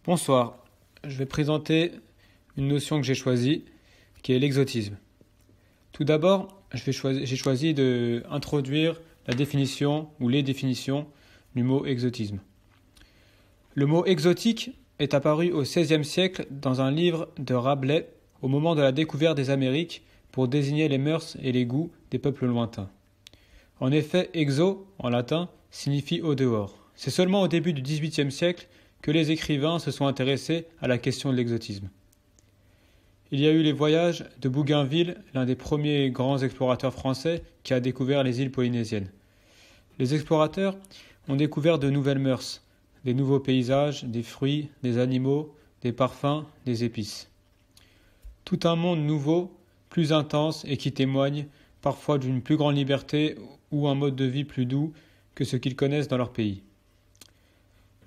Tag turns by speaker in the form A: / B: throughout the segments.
A: Bonsoir, je vais présenter une notion que j'ai choisie, qui est l'exotisme. Tout d'abord, j'ai choisi d'introduire la définition ou les définitions du mot exotisme. Le mot exotique est apparu au XVIe siècle dans un livre de Rabelais au moment de la découverte des Amériques pour désigner les mœurs et les goûts des peuples lointains. En effet, exo, en latin, signifie au dehors. C'est seulement au début du XVIIIe siècle que les écrivains se sont intéressés à la question de l'exotisme. Il y a eu les voyages de Bougainville, l'un des premiers grands explorateurs français qui a découvert les îles polynésiennes. Les explorateurs ont découvert de nouvelles mœurs, des nouveaux paysages, des fruits, des animaux, des parfums, des épices. Tout un monde nouveau, plus intense et qui témoigne parfois d'une plus grande liberté ou un mode de vie plus doux que ce qu'ils connaissent dans leur pays.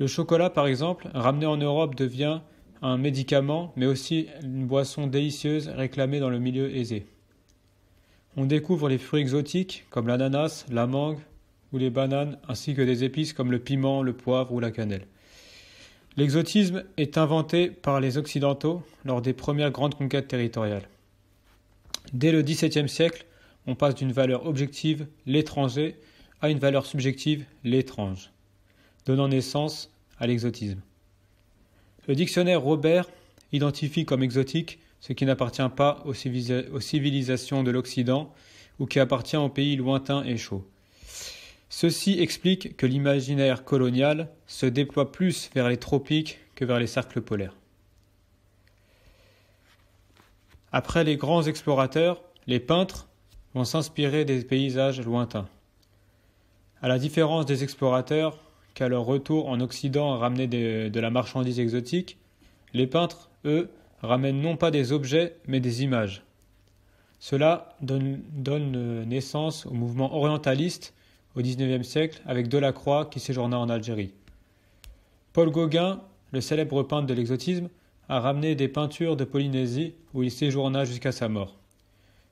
A: Le chocolat, par exemple, ramené en Europe devient un médicament, mais aussi une boisson délicieuse réclamée dans le milieu aisé. On découvre les fruits exotiques comme l'ananas, la mangue ou les bananes, ainsi que des épices comme le piment, le poivre ou la cannelle. L'exotisme est inventé par les Occidentaux lors des premières grandes conquêtes territoriales. Dès le XVIIe siècle, on passe d'une valeur objective, l'étranger, à une valeur subjective, l'étrange, donnant naissance à l'exotisme. Le dictionnaire Robert identifie comme exotique ce qui n'appartient pas aux civilisations de l'Occident ou qui appartient aux pays lointains et chauds. Ceci explique que l'imaginaire colonial se déploie plus vers les tropiques que vers les cercles polaires. Après les grands explorateurs, les peintres vont s'inspirer des paysages lointains. À la différence des explorateurs, qu'à leur retour en Occident ramenaient de la marchandise exotique, les peintres, eux, ramènent non pas des objets, mais des images. Cela donne naissance au mouvement orientaliste au XIXe siècle avec Delacroix qui séjourna en Algérie. Paul Gauguin, le célèbre peintre de l'exotisme, a ramené des peintures de Polynésie où il séjourna jusqu'à sa mort.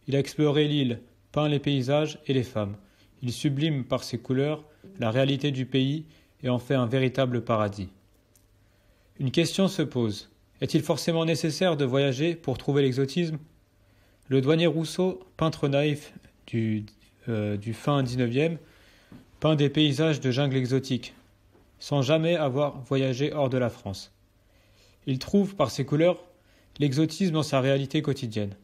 A: Il a exploré l'île, peint les paysages et les femmes. Il sublime par ses couleurs la réalité du pays et en fait un véritable paradis. Une question se pose. Est-il forcément nécessaire de voyager pour trouver l'exotisme ? Le douanier Rousseau, peintre naïf du fin XIXe, peint des paysages de jungle exotique, sans jamais avoir voyagé hors de la France. Il trouve par ses couleurs l'exotisme dans sa réalité quotidienne.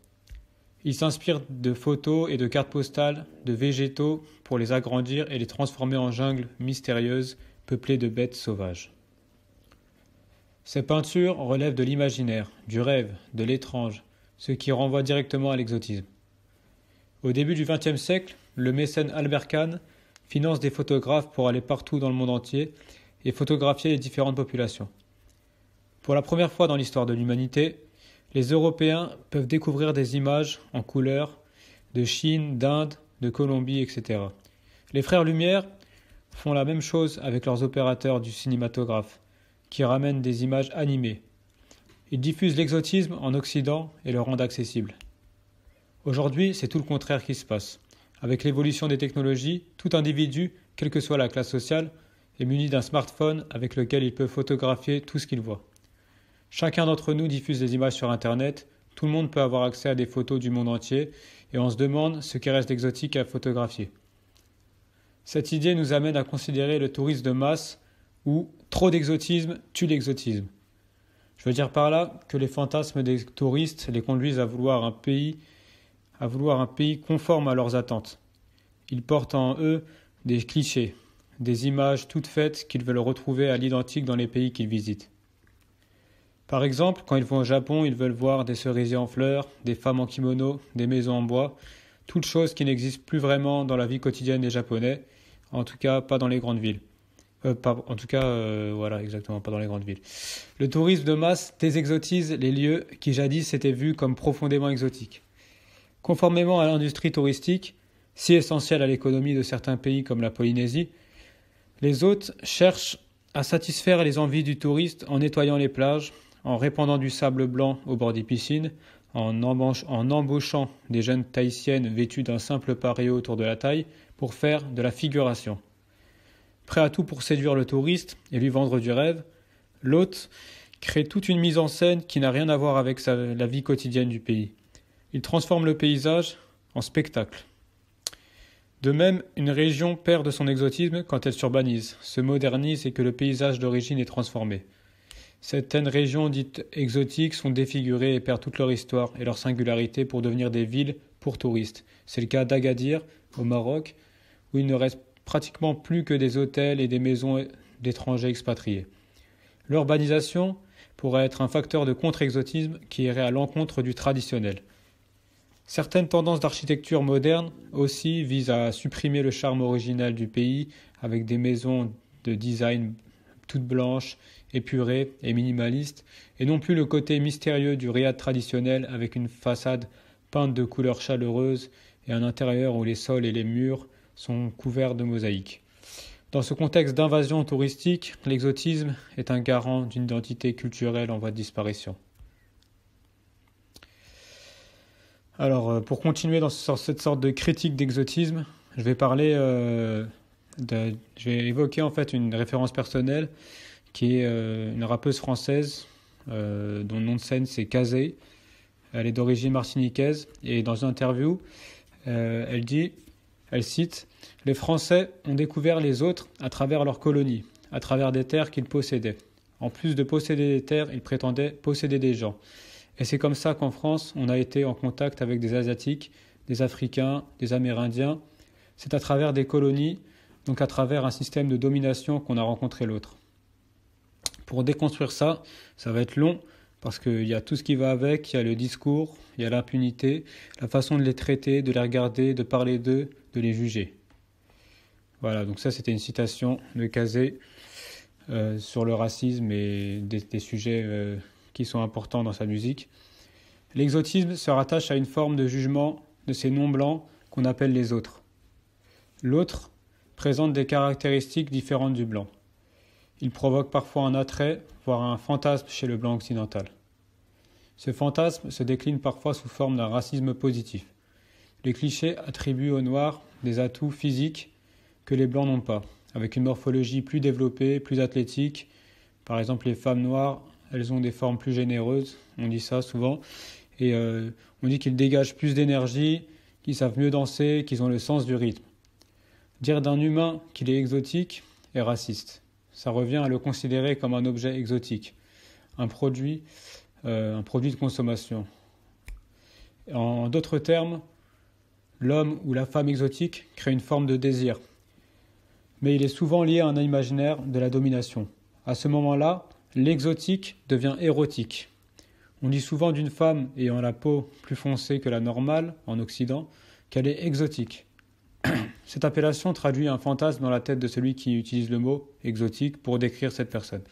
A: Il s'inspire de photos et de cartes postales, de végétaux pour les agrandir et les transformer en jungles mystérieuses peuplées de bêtes sauvages. Ces peintures relèvent de l'imaginaire, du rêve, de l'étrange, ce qui renvoie directement à l'exotisme. Au début du XXe siècle, le mécène Albert Kahn finance des photographes pour aller partout dans le monde entier et photographier les différentes populations. Pour la première fois dans l'histoire de l'humanité, les Européens peuvent découvrir des images en couleurs de Chine, d'Inde, de Colombie, etc. Les frères Lumière font la même chose avec leurs opérateurs du cinématographe, qui ramènent des images animées. Ils diffusent l'exotisme en Occident et le rendent accessible. Aujourd'hui, c'est tout le contraire qui se passe. Avec l'évolution des technologies, tout individu, quelle que soit la classe sociale, est muni d'un smartphone avec lequel il peut photographier tout ce qu'il voit. Chacun d'entre nous diffuse des images sur Internet, tout le monde peut avoir accès à des photos du monde entier, et on se demande ce qui reste exotique à photographier. Cette idée nous amène à considérer le tourisme de masse où trop d'exotisme tue l'exotisme. Je veux dire par là que les fantasmes des touristes les conduisent à vouloir un pays conforme à leurs attentes. Ils portent en eux des clichés, des images toutes faites qu'ils veulent retrouver à l'identique dans les pays qu'ils visitent. Par exemple, quand ils vont au Japon, ils veulent voir des cerisiers en fleurs, des femmes en kimono, des maisons en bois, toutes choses qui n'existent plus vraiment dans la vie quotidienne des Japonais, en tout cas pas dans les grandes villes. Pas dans les grandes villes. Le tourisme de masse désexotise les lieux qui jadis étaient vus comme profondément exotiques. Conformément à l'industrie touristique, si essentielle à l'économie de certains pays comme la Polynésie, les hôtes cherchent à satisfaire les envies du touriste en nettoyant les plages, en répandant du sable blanc au bord des piscines, en embauchant des jeunes tahitiennes vêtues d'un simple pareo autour de la taille pour faire de la figuration. Prêt à tout pour séduire le touriste et lui vendre du rêve, l'hôte crée toute une mise en scène qui n'a rien à voir avec la vie quotidienne du pays. Il transforme le paysage en spectacle. De même, une région perd de son exotisme quand elle s'urbanise, se modernise et que le paysage d'origine est transformé. Certaines régions dites exotiques sont défigurées et perdent toute leur histoire et leur singularité pour devenir des villes pour touristes. C'est le cas d'Agadir, au Maroc, où il ne reste pratiquement plus que des hôtels et des maisons d'étrangers expatriés. L'urbanisation pourrait être un facteur de contre-exotisme qui irait à l'encontre du traditionnel. Certaines tendances d'architecture moderne aussi visent à supprimer le charme original du pays avec des maisons de design toutes blanches, épurées et minimalistes, et non plus le côté mystérieux du riad traditionnel avec une façade peinte de couleurs chaleureuses et un intérieur où les sols et les murs sont couverts de mosaïques. Dans ce contexte d'invasion touristique, l'exotisme est un garant d'une identité culturelle en voie de disparition. Alors, pour continuer dans cette sorte de critique d'exotisme, je vais évoquer en fait une référence personnelle qui est une rappeuse française dont le nom de scène c'est Kazé. Elle est d'origine martiniquaise et dans une interview, elle cite « Les Français ont découvert les autres à travers leurs colonies, à travers des terres qu'ils possédaient. En plus de posséder des terres, ils prétendaient posséder des gens. Et c'est comme ça qu'en France, on a été en contact avec des Asiatiques, des Africains, des Amérindiens. C'est à travers des colonies, donc à travers un système de domination qu'on a rencontré l'autre. Pour déconstruire ça, ça va être long, parce qu'il y a tout ce qui va avec, il y a le discours, il y a l'impunité, la façon de les traiter, de les regarder, de parler d'eux, de les juger. Voilà, donc ça c'était une citation de Kazé sur le racisme et des sujets qui sont importants dans sa musique. L'exotisme se rattache à une forme de jugement de ces non-blancs qu'on appelle les autres. L'autre présente des caractéristiques différentes du blanc. Il provoque parfois un attrait, voire un fantasme chez le blanc occidental. Ce fantasme se décline parfois sous forme d'un racisme positif. Les clichés attribuent aux noirs des atouts physiques que les blancs n'ont pas, avec une morphologie plus développée, plus athlétique. Par exemple, les femmes noires, elles ont des formes plus généreuses, on dit ça souvent, et on dit qu'ils dégagent plus d'énergie, qu'ils savent mieux danser, qu'ils ont le sens du rythme. Dire d'un humain qu'il est exotique est raciste. Ça revient à le considérer comme un objet exotique, un produit de consommation. En d'autres termes, l'homme ou la femme exotique crée une forme de désir, mais il est souvent lié à un imaginaire de la domination. À ce moment-là, l'exotique devient érotique. On dit souvent d'une femme ayant la peau plus foncée que la normale, en Occident, qu'elle est exotique. Cette appellation traduit un fantasme dans la tête de celui qui utilise le mot exotique pour décrire cette personne.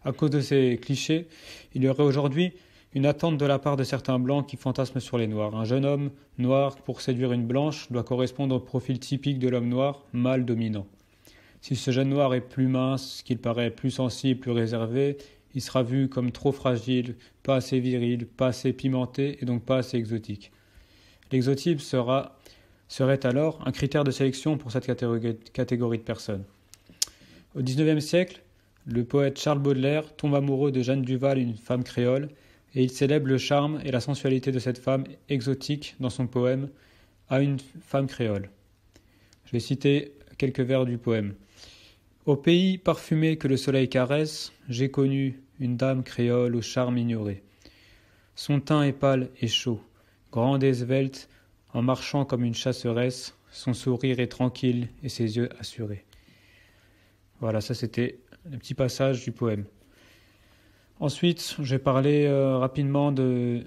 A: À cause de ces clichés, il y aurait aujourd'hui une attente de la part de certains blancs qui fantasment sur les noirs. Un jeune homme noir, pour séduire une blanche, doit correspondre au profil typique de l'homme noir, mâle dominant. Si ce jeune noir est plus mince, qu'il paraît plus sensible, plus réservé, il sera vu comme trop fragile, pas assez viril, pas assez pimenté et donc pas assez exotique. L'exotisme serait alors un critère de sélection pour cette catégorie de personnes. Au XIXe siècle, le poète Charles Baudelaire tombe amoureux de Jeanne Duval, une femme créole, et il célèbre le charme et la sensualité de cette femme exotique dans son poème « À une femme créole ». Je vais citer quelques vers du poème. « Au pays parfumé que le soleil caresse, j'ai connu une dame créole au charme ignoré. Son teint est pâle et chaud, grande et svelte, en marchant comme une chasseresse, son sourire est tranquille et ses yeux assurés. » Voilà, ça c'était un petit passage du poème. Ensuite, je vais parler rapidement d'un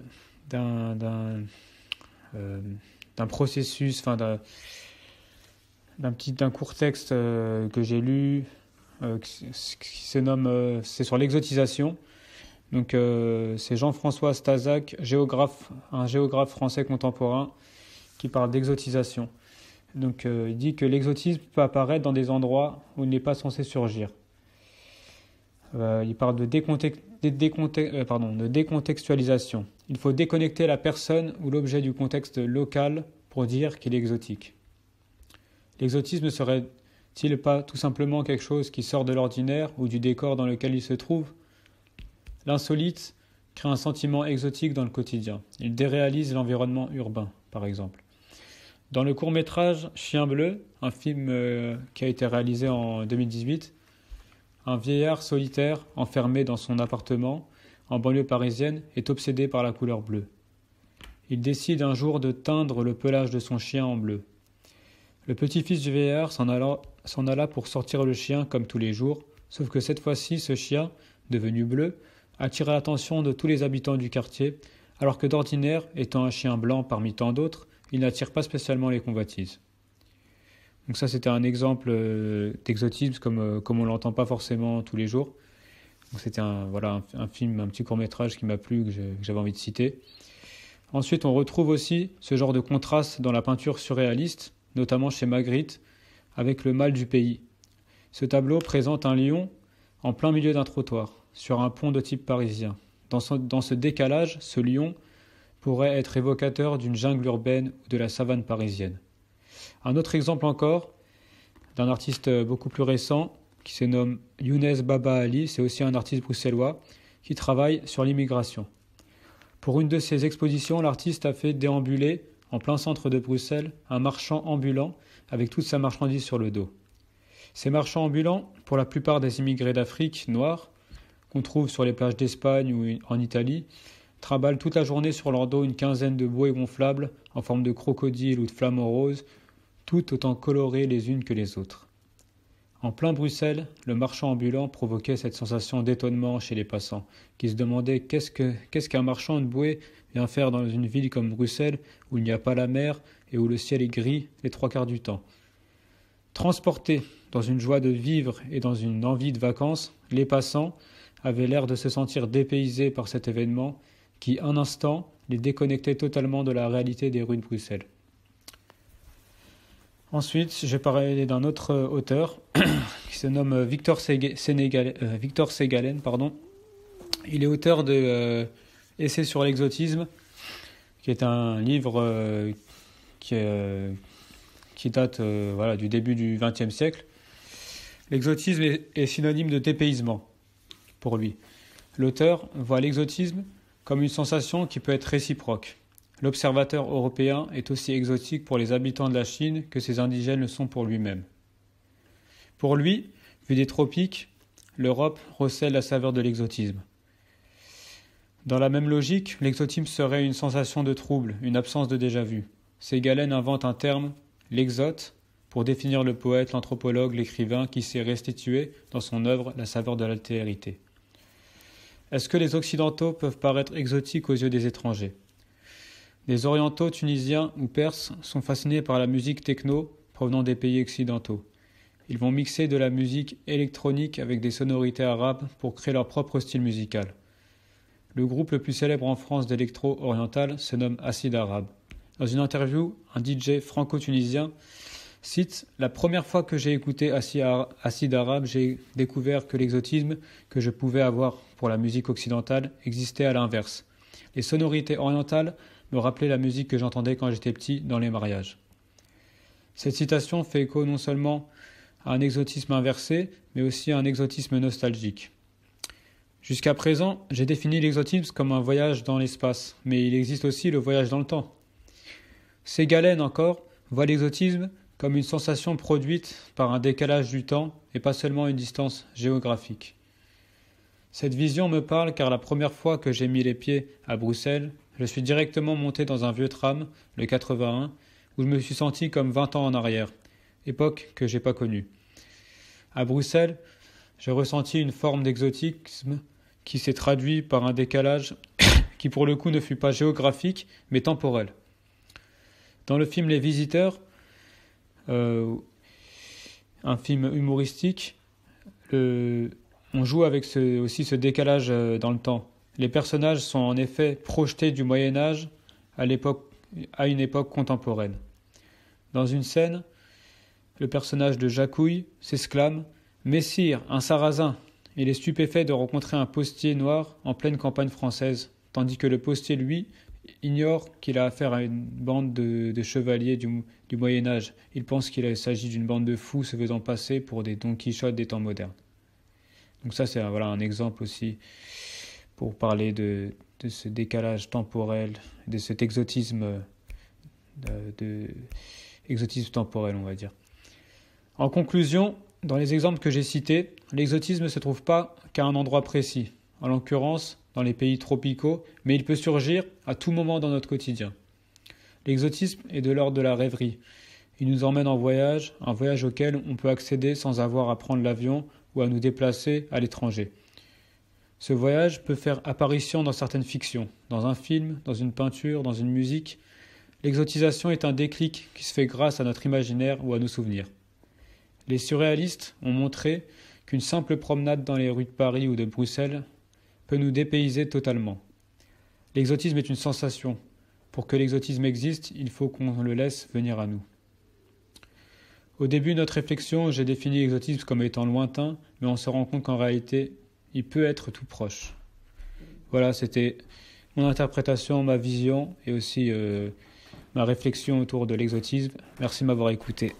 A: processus, d'un court texte que j'ai lu qui se nomme c'est sur l'exotisation. Donc c'est Jean-François Stazac, un géographe français contemporain qui parle d'exotisation. Donc il dit que l'exotisme peut apparaître dans des endroits où il n'est pas censé surgir. Il parle de décontextualisation. Il faut déconnecter la personne ou l'objet du contexte local pour dire qu'il est exotique. L'exotisme serait-il pas tout simplement quelque chose qui sort de l'ordinaire ou du décor dans lequel il se trouve ? L'insolite crée un sentiment exotique dans le quotidien. Il déréalise l'environnement urbain, par exemple. Dans le court-métrage Chien bleu, un film qui a été réalisé en 2018, un vieillard solitaire, enfermé dans son appartement, en banlieue parisienne, est obsédé par la couleur bleue. Il décide un jour de teindre le pelage de son chien en bleu. Le petit-fils du vieillard s'en alla pour sortir le chien comme tous les jours, sauf que cette fois-ci, ce chien, devenu bleu, attira l'attention de tous les habitants du quartier, alors que d'ordinaire, étant un chien blanc parmi tant d'autres, il n'attire pas spécialement les convoitises. Donc ça, c'était un exemple d'exotisme comme on l'entend pas forcément tous les jours. Donc c'était un film, un petit court-métrage qui m'a plu, que j'avais envie de citer. Ensuite, on retrouve aussi ce genre de contraste dans la peinture surréaliste, notamment chez Magritte, avec le mal du pays. Ce tableau présente un lion en plein milieu d'un trottoir, sur un pont de type parisien. Dans ce décalage, ce lion pourrait être évocateur d'une jungle urbaine ou de la savane parisienne. Un autre exemple encore, d'un artiste beaucoup plus récent, qui se nomme Younes Baba Ali, c'est aussi un artiste bruxellois, qui travaille sur l'immigration. Pour une de ses expositions, l'artiste a fait déambuler, en plein centre de Bruxelles, un marchand ambulant avec toute sa marchandise sur le dos. Ces marchands ambulants, pour la plupart des immigrés d'Afrique noirs, qu'on trouve sur les plages d'Espagne ou en Italie, traballent toute la journée sur leur dos une quinzaine de bouées gonflables en forme de crocodile ou de flamants roses, toutes autant colorées les unes que les autres. En plein Bruxelles, le marchand ambulant provoquait cette sensation d'étonnement chez les passants, qui se demandaient qu'est-ce qu'un marchand de bouées vient faire dans une ville comme Bruxelles, où il n'y a pas la mer et où le ciel est gris les 3/4 du temps. Transportés dans une joie de vivre et dans une envie de vacances, les passants avaient l'air de se sentir dépaysés par cet événement qui, un instant, les déconnectait totalement de la réalité des rues de Bruxelles. Ensuite, j'ai parlé d'un autre auteur qui se nomme Victor Ségalen. Il est auteur de Essai sur l'exotisme, qui est un livre qui date du début du XXe siècle. L'exotisme est synonyme de dépaysement pour lui. L'auteur voit l'exotisme comme une sensation qui peut être réciproque. L'observateur européen est aussi exotique pour les habitants de la Chine que ses indigènes le sont pour lui-même. Pour lui, vu des tropiques, l'Europe recèle la saveur de l'exotisme. Dans la même logique, l'exotisme serait une sensation de trouble, une absence de déjà-vu. Ségalen invente un terme, l'exote, pour définir le poète, l'anthropologue, l'écrivain qui sait restituer dans son œuvre la saveur de l'altérité. Est-ce que les Occidentaux peuvent paraître exotiques aux yeux des étrangers ? Les Orientaux, Tunisiens ou Perses sont fascinés par la musique techno provenant des pays occidentaux. Ils vont mixer de la musique électronique avec des sonorités arabes pour créer leur propre style musical. Le groupe le plus célèbre en France d'électro-oriental se nomme Acid Arabe. Dans une interview, un DJ franco-tunisien cite « La première fois que j'ai écouté Acid Arabe, j'ai découvert que l'exotisme que je pouvais avoir pour la musique occidentale existait à l'inverse. Les sonorités orientales me rappelaient la musique que j'entendais quand j'étais petit dans les mariages. » Cette citation fait écho non seulement à un exotisme inversé, mais aussi à un exotisme nostalgique. Jusqu'à présent, j'ai défini l'exotisme comme un voyage dans l'espace, mais il existe aussi le voyage dans le temps. Ségalen encore voit l'exotisme comme une sensation produite par un décalage du temps et pas seulement une distance géographique. Cette vision me parle car la première fois que j'ai mis les pieds à Bruxelles, je suis directement monté dans un vieux tram, le 81, où je me suis senti comme 20 ans en arrière, époque que j'ai pas connue. À Bruxelles, j'ai ressenti une forme d'exotisme qui s'est traduit par un décalage qui pour le coup ne fut pas géographique, mais temporel. Dans le film Les Visiteurs, un film humoristique, on joue avec ce décalage dans le temps. Les personnages sont en effet projetés du Moyen-Âge à une époque contemporaine. Dans une scène, le personnage de Jacouille s'exclame « Messire, un sarrasin !» Il est stupéfait de rencontrer un postier noir en pleine campagne française, tandis que le postier, lui, ignore qu'il a affaire à une bande de chevaliers du Moyen-Âge. Il pense qu'il s'agit d'une bande de fous se faisant passer pour des Don Quichotte des temps modernes. Donc ça, c'est un exemple aussi pour parler de ce décalage temporel, de cet exotisme temporel, on va dire. En conclusion, dans les exemples que j'ai cités, l'exotisme ne se trouve pas qu'à un endroit précis, en l'occurrence dans les pays tropicaux, mais il peut surgir à tout moment dans notre quotidien. L'exotisme est de l'ordre de la rêverie. Il nous emmène en voyage, un voyage auquel on peut accéder sans avoir à prendre l'avion ou à nous déplacer à l'étranger. Ce voyage peut faire apparition dans certaines fictions, dans un film, dans une peinture, dans une musique. L'exotisation est un déclic qui se fait grâce à notre imaginaire ou à nos souvenirs. Les surréalistes ont montré qu'une simple promenade dans les rues de Paris ou de Bruxelles peut nous dépayser totalement. L'exotisme est une sensation. Pour que l'exotisme existe, il faut qu'on le laisse venir à nous. Au début de notre réflexion, j'ai défini l'exotisme comme étant lointain, mais on se rend compte qu'en réalité, il peut être tout proche. Voilà, c'était mon interprétation, ma vision et aussi ma réflexion autour de l'exotisme. Merci de m'avoir écouté.